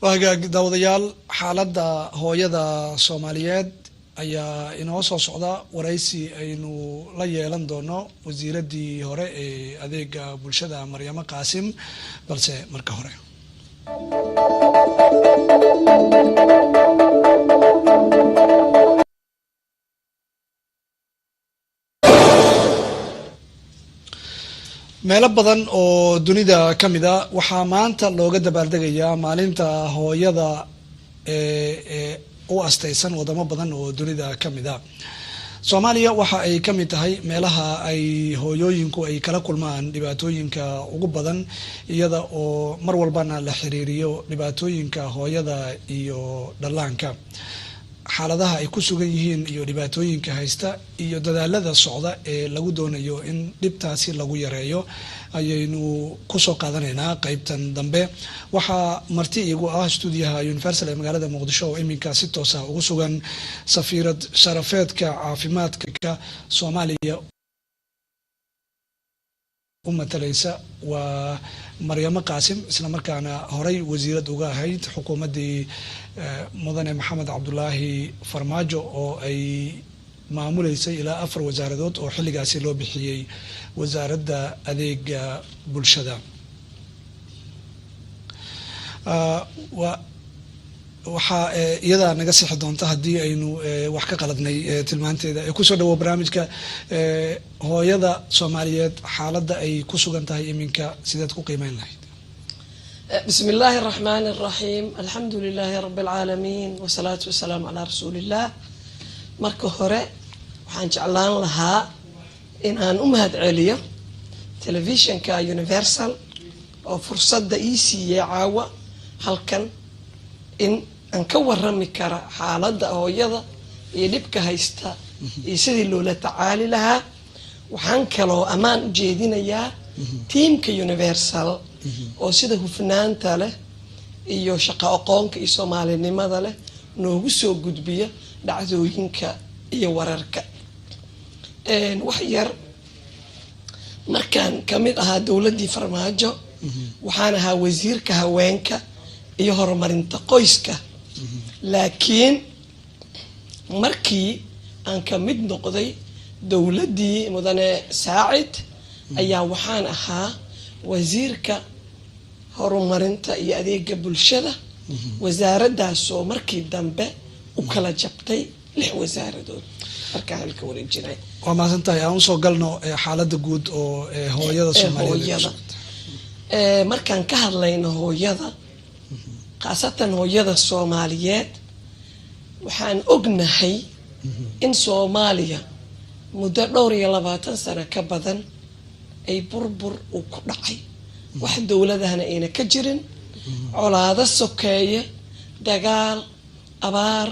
وهاجا داوديال حالada hooyada Soomaaliyeed ayaa inoo soo socda waraysi aynu la yeelan doono wasiiradii hore ee adeega bulshada Maryama Qaasim balse marka hore meelo badan oo dunida kamida waxaa maanta looga dabaaldegayaa maalinta hooyada ee u astaysan wadamo badan oo dunida kamida Soomaaliya waxa ay kamid tahay meelaha ay hooyooyinku ay kala kulmaan dhibaatooyinka ugu badan iyada oo mar walbana la xiriiriyo dhibaatooyinka hooyada iyo dhalaanka xaaladaha ay ku sugan yihiin iyo dhibaatooyinka haysta iyo dadaalada socda ee lagu doonayo in dhibtaasi lagu yareeyo ayaynu ku soo qaadanaynaa qaybtan dambe waxa marti igu ah stuudiyaha Universal ee magaalada Muqdisho oo iminka si toos ah ugu sugan safiirad sharafeedka caafimaadka Soomaaliya umatalaysa waa Maryama Qaasim isla markaana horay wasiirad uga ahayd xukuumadii mudane Maxamed Cabdullaahi Farmaajo oo ay maamuleysay ilaa 4 wasaaradood oo xilligaasi loo bixiyay wasaaradda adeega bulshada waxa iyada naga sixi doonta hadii aynu wax ka qaladnay tilmaanteeda ee ku soo dhawo barnaamijka hooyada Soomaaliyeed xaaladda ay ku sugan tahay iminka sidaad ku qiimeyn lahayd بسم الله الرحمن الرحيم الحمد لله رب العالمين والصلاة والسلام على رسول الله marka hore waxaan jeclaan lahaa in aan u mahad celiyo telefishinka Universal oo fursadda ii siiyay caawa halkan in aan ka warrami kara xaaladda hooyada iyo dhibka haysta iyo sidii loola tacaali lahaa waxaan kaloo amaan u jeedinayaa tiimka Universal oo sida hufnaanta leh iyo shaqo aqoonka iyo Soomaalinimada leh noogu soo gudbiya dhacdooyinka iyo wararka wax yar markaan kamid ahaa dawladii Farmaajo waxaan ahaa wasiirka haweenka iyo horumarinta qoyska laakiin markii aan kamid noqday dawladii mudane Saacid ayaa waxaan ahaa wasiirka horumarinta iyo adeega bulshada wasaaraddaas oo markii dambe u kala jabtay 6 wasaaradood marka halka wareejinay waa maasantahay aan soo galno xaaladda guud oo hooyada Soomaaliyeed markaan ka hadlayno hooyada qaasatan hooyada Soomaaliyeed waxaan ognahay in Soomaaliya muddo 20 sano ka badan ay burbur u ku dhacay wax dawladahana ayna ka jirin colaado sokeeye dagaal abaar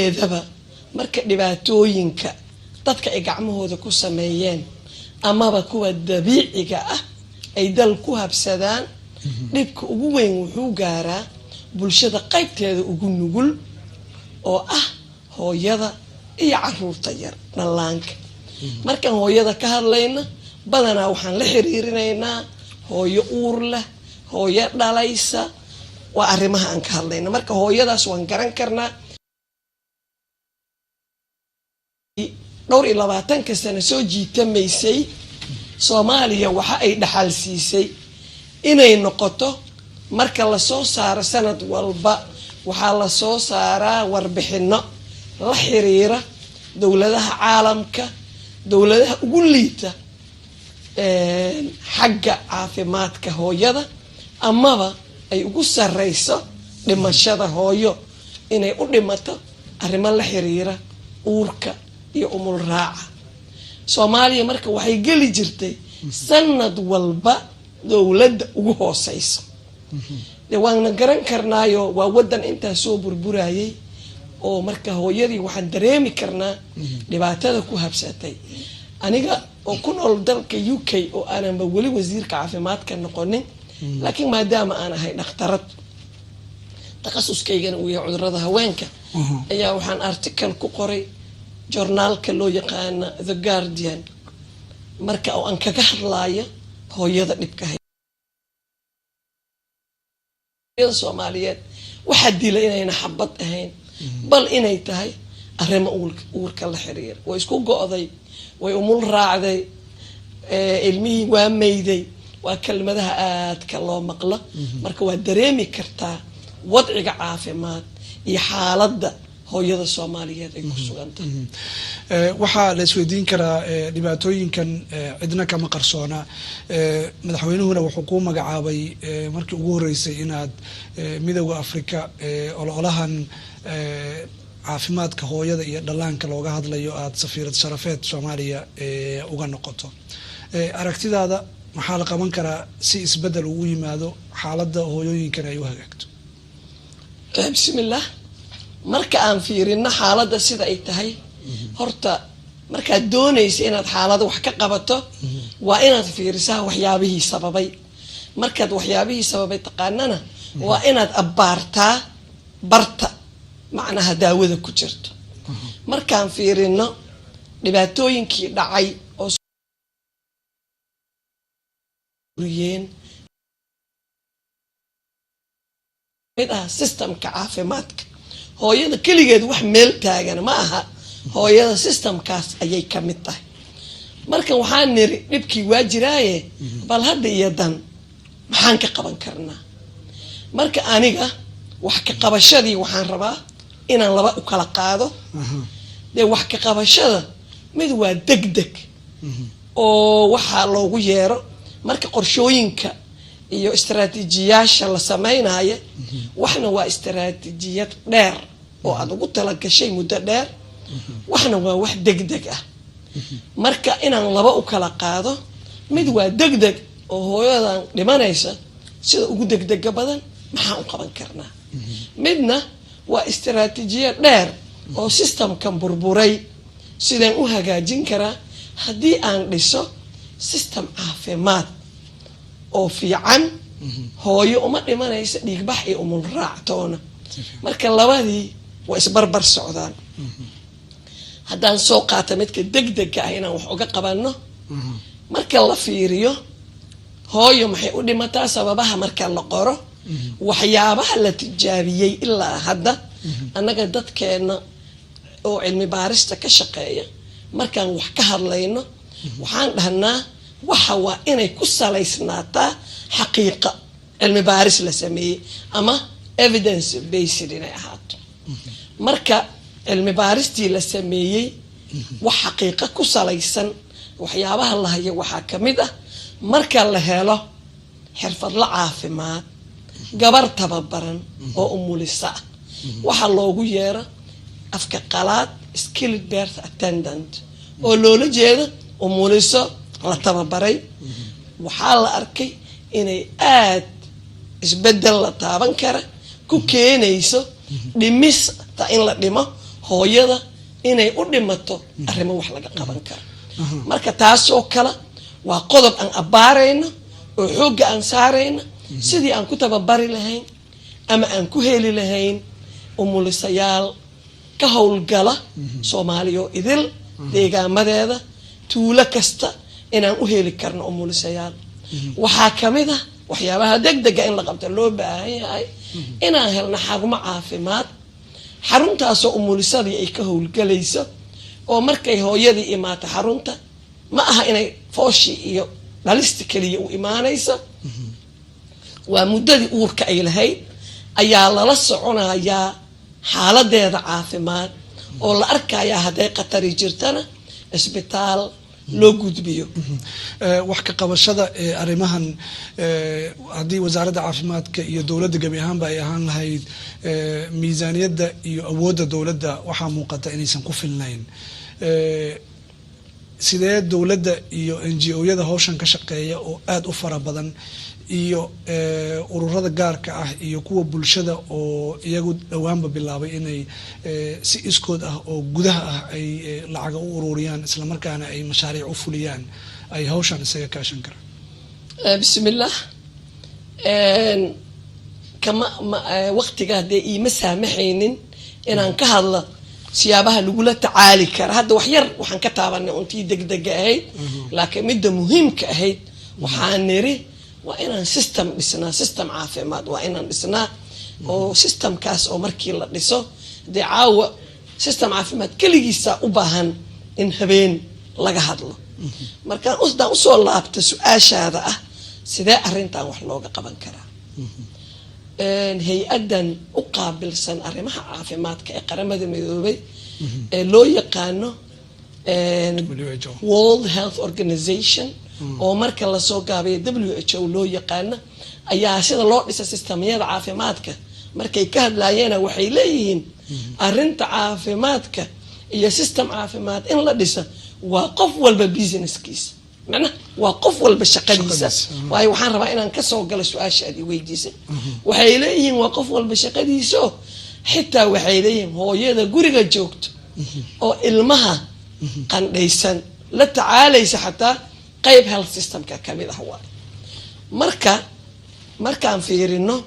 eedaba marka dhibaatooyinka dadka ay gacmahooda ku sameeyeen amaba kuwa dabiiciga ah ay dal ku habsadaan dhibka ugu weyn wuxuu gaaraa bulshada qaybteeda ugu nugul oo ah hooyada iyo caruurta yar dhalaanka markaan hooyada ka hadlayna badanaa waxaan la xiriirinaynaa hooyo uur leh hooyo dhalaysa waa arrimaha aan ka hadlayna marka hooyadaas waan garan karnaa 20 sano soo jiitamaysay Soomaaliya waxa ay dhaxal siisay inay noqoto marka la soo saaro sanad walba waxa la soo saaraa warbixino la xiriira dawladaha caalamka dawladaha ugu liita xagga caafimaadka hooyada amaba ay ugu sareyso dhimashada hooyo inay u dhimato arrimo la xiriira uurka iyo umul raaca Soomaaliya marka waxay gali jirtay sanad walba dawladda ugu hooseyso waan garan karnaayo waa wadan inta soo burburayay oo marka hooyadii waxaan dareemi karnaa dhibaatada ku habsatay aniga oo ku nool dalka UK oo aanan wali wasiirka caafimaadka noqonin laakiin maadaama aan ahay dhakhtarad takhasuskaygana uu yahay cudurrada haweenka ayaa waxaan article ku qoray journalka loo yaqaan The Guardian marka oo aan kaga hadlayo hooyada dhibka Soomaaliyeed waxa dilay inayna xabad ahayn bal inay tahay arrimo uurka la xiriir way isku go'day way umul raacday ilmihii waa meeyday waa kelmadaha aadka loo maqlo marka waa dareemi kartaa wadciga caafimaad iyo xaaladda hooyada Soomaaliyeed ay ku sugan tahay waxaa la isweydiin karaa dhibaatooyinkan cidna kama qarsoona madaxweynuhuna wuxuu ku magacaabay markii ugu horeysay inaad midowga Afrika ololahan caafimaadka hooyada iyo dhallaanka looga hadlayo aad safiirad sharafeed Soomaaliya uga noqoto aragtidaada maxaa la qaban karaa si isbedel ugu yimaado xaaladda hooyooyinkan ay u hagaagto bismillah marka aan fiirino xaaladda sida ay tahay horta markaad doonayso inaad xaaladda wax ka qabato waa inaad fiirisaa waxyaabihii sababay markaad waxyaabihii sababay taqaanana waa inaad abbaartaa barta macnaha daawada ku jirto markaan fiirino dhibaatooyinkii dhacay oo systemka caafimaadka hooyada kaligeed wax meel taagan ma aha hooyada systemkaas ayay ka mid tahay marka waxaan niri dhibkii waa jiraaye bal hadda iyo dan maxaan ka qaban karnaa marka aniga wax ka qabashadii waxaan rabaa inaan laba u kala qaado wax ka qabashada mid waa degdeg oo waxa loogu yeero marka qorshooyinka iyo istaraatiijiyaasha la sameeynayo waxna waa istaraatiijiyad dheer oo aad ugu tala gashay muddo dheer waxna waa wax degdeg ah marka inaan laba u kala qaado mid waa degdeg oo hooyadan dhimanaysa sida ugu degdega badan maxaan u qaban karnaa midna waa istaraatiijiyad dheer oo systemkan burburay sidaan u hagaajin karaa haddii aan dhiso system caafimaad oo fiican hooyo uma dhimanaysa dhiigbax iyo umul raactoona marka labadii waa isbarbar socdaan haddaan soo qaata midka degdega ah inaan wax uga qabanno marka la fiiriyo hooyo maxay u dhimataa sababaha marka la qoro waxyaabaha la tijaabiyey ilaa hadda annaga dadkeena oo cilmi baarista ka shaqeeya markaan wax ka hadlayno waxaan dhahnaa waxa waa inay ku salaysnaataa xaqiiqa cilmi baaris la sameeyey ama evidence based inay ahaato marka cilmi baaristii la sameeyey wax xaqiiqa ku salaysan waxyaabaha la hayo waxaa ka mid ah marka la helo xirfadla caafimaad gabar tababaran oo umulisa ah waxaa loogu yeero afka qalaad skilled birth attendant oo loola jeedo umuliso la tababaray waxaa la arkay inay aad isbedel la taaban kara ku keenayso dhimista in la dhimo hooyada inay u dhimato arrimo wax laga qaban karo marka taasoo kale waa qodob aan abbaarayno oo xoogga aan saarayno sidii aan ku tababari lahayn ama aan ku heli lahayn umulisayaal ka howlgala Soomaaliya oo idil deegaamadeeda tuulo kasta inaan u heli karno umulisayaal waxaa kamid ah waxyaabaha degdega in la qabto loo baahan yahay inaan helno xarumo caafimaad xaruntaasoo umulisadii ay ka howlgalayso oo markay hooyadii imaato xarunta ma aha inay fooshi iyo dhalisti kaliya u imaanayso waa muddadii uurka ay lahayd ayaa lala soconayaa xaaladeeda caafimaad oo la arkayaa hadday khatari jirtana isbitaal loo gudbiyo wax ka qabashada arrimahan haddii wasaaradda caafimaadka iyo dowladda gabi ahaanba ay ahaan lahayd miisaaniyadda iyo awoodda dowladda waxaa muuqata inaysan ku filnayn sidee dowladda iyo NGO-yada hawshan ka shaqeeya oo aad u fara badan iyo ururada gaarka ah iyo kuwa bulshada oo iyagu dhawaanba bilaabay inay si iskood ah oo gudaha ah ay lacaga u ururiyaan isla markaana ay mashaariic u fuliyaan ay hawshan isaga kaashan karaan bismillah kama waqtiga hadee iima saamaxaynin inaan ka hadlo siyaabaha lagula tacaali kara hadda wax yar waxaan ka taabanay untii degdega ahayd laakiin midda muhiimka ahayd waxaan niri وإن سيستم دسنا سيستم عافيمات وإن دسنا أو سيستم كاس أو مركي لا دسو دعاوة سيستم عافيمات كليسا وباهن إن هبين laga hadlo markaan usda soo laabto su'aashaada ah sidee arintan wax looga qaban karaa hay-adan u qaabilsan arrimaha caafimaadka ee qaramada midoobay ee loo yaqaano World Health Organization oo marka la soo gaabiyo WHO loo yaqaano ayaa sida loo dhisay sistemyada caafimaadka markay ka hadlayeen waxay leeyihiin arinta caafimaadka iyo system caafimaad in la dhiso وقف والب بيزنس كيس معناه وقف والب شقديسة وهي وحنا ربنا إن كسر قال سؤال شادي ويديسة وحيلين وقف والب شقديسة حتى وحيلين هو يدا جوري جوكت أو المها كان ليسن لا تعالى حتى قيب هيلث سيستم ككامل هو مركا فيرينه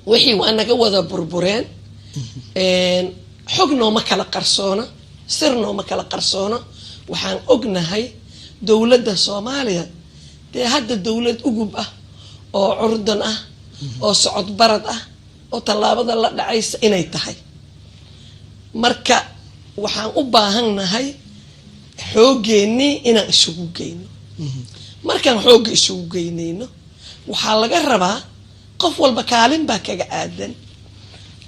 وحي وأنا جوذا بربرين حقنا ما كلا قرصونة sirno ma kala qarsoono waxaan ognahay dawladda Soomaaliya ee hadda dawlad ugub ah oo curdan ah oo socod barad ah oo talaabada la dhacaysa inay tahay marka waxaan u baahanahay xoogeeni inaan isugu geyno markaan xoog isugu geynayno waxa laga rabaa qof walba kaalin baa kaga aadan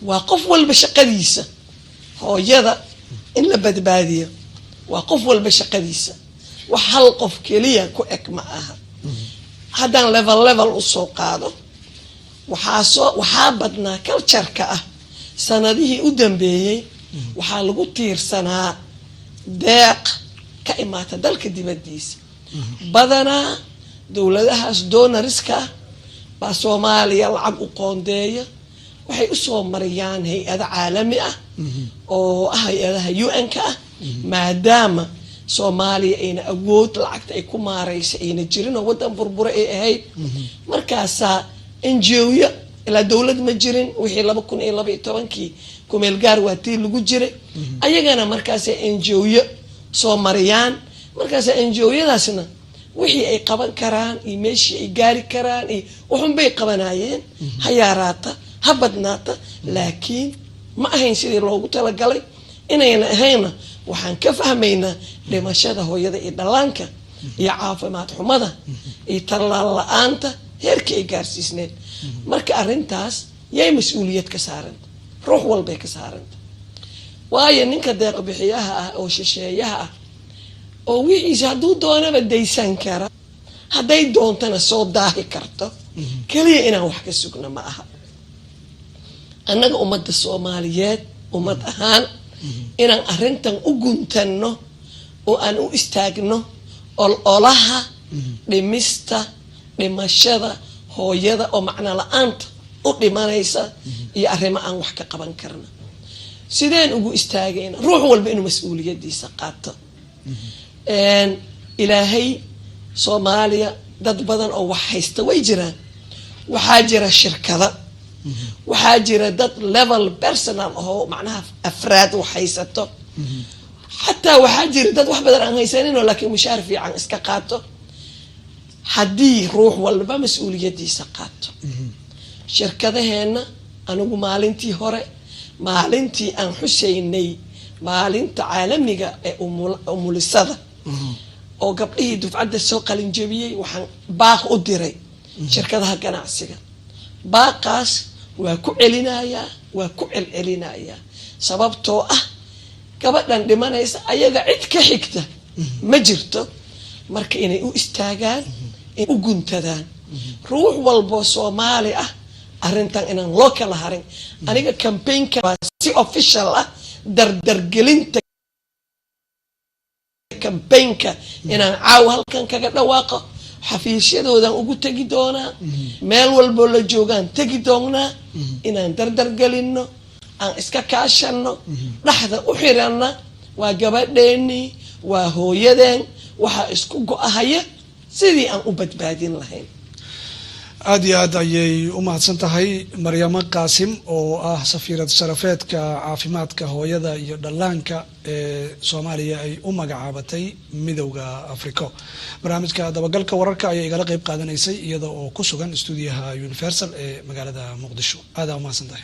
waa qof walba shaqadiisa hooyada in la badbaadiyo waa qof walba shaqadiisa wax hal qof kaliya ku eg ma aha haddaan level u soo qaado waxaa badnaa culture-ka ah sanadihii u dambeeyay waxaa lagu tiirsanaa deeq ka imaata dalka dibadiisa badanaa dowladahaas donoriska ah baa Soomaaliya lacag u qoondeeya waxay u soo mariyaan hay-ada caalami ah oo hay-adaha UN-ka ah maadaama Soomaaliya ayna awood lacagta ay ku maareyso ayna jirin oo wadan burbura ay ahayd markaasa NGO-ya ilaa dawlad ma jirin wixii 2012kii kumeel gaar waatii lagu jiray ayagana markaas NGO-ya soo mariyaan markaas NGO-yadaasna wixii ay qaban karaan iyo meeshii ay gaari karaan iyo waxun bay qabanayeen hayaaraata habadnaata laakiin ma ahayn sidii loogu talagalay inayna ahayna waxaan ka fahmaynaa dhimashada hooyada iyo dhallaanka iyo caafimaad xumada iyo tallaal la'aanta heerkii ay gaarsiisneed marka arrintaas yay mas'uuliyad ka saaranta ruux walbay ka saaranta waayo ninka deeq bixiyaha ah oo shisheeyaha ah oo wixiisa hadduu doonaba daysan kara hadday doontana soo daahi karto kaliya inaan wax ka sugna ma aha annaga ummadda Soomaaliyeed ummad ahaan inaan arrintan u guntano oo aan u istaagno olaha dhimista dhimashada hooyada oo macna la'aanta u dhimanaysa iyo arrimo aan wax ka qaban karna sideen ugu istaagayna ruux walba inuu mas'uuliyadiisa qaato ilaahay Soomaaliya dad badan oo wax haysta way jiraan waxaa jira shirkada waxaa jira dad level personal oo macnaha afraad wax haysato xataa waxaa jira dad wax badan aan haysanin oo laakiin mushaar fiican iska qaato haddii ruux walba mas'uuliyadiisa qaato shirkadaheena anigu maalintii aan xuseynay maalinta caalamiga ee umulisada oo gabdhihii dufcadda soo qalin jabiyay waxaan baaq u diray shirkadaha ganacsiga baaqaas waa ku celcelinayaa sababtoo ah gabadhan dhimanaysa ayaga cid ka xigta ma jirto marka inay u istaagaan in u guntadaan ruux walbo Soomaali ah arrintan inaan loo kala harin aniga campaign-ka si official ah dardargelinta campaign-ka inaan caaw halkan kaga dhawaaqo xafiisyadoodan ugu tagi doonaa meel walbo la joogaan tagi doonaa inaan dardargelino aan iska kaashano dhaxda u xirana waa gabadheeni waa hooyadeen waxa isku go'ahaya sidii aan u badbaadin lahayn aad iyo aad ayay u mahadsan tahay maryamo qaasim oo ah safiirad sharafeedka caafimaadka hooyada iyo dhallaanka ee soomaaliya ay u magacaabatay midowda africo. barnaamijka dabagalka wararka ayay igala qeyb qaadanaysay iyada oo ku sugan stuudiyaha universal ee magaalada muqdisho. aad aa u mahadsan tahay.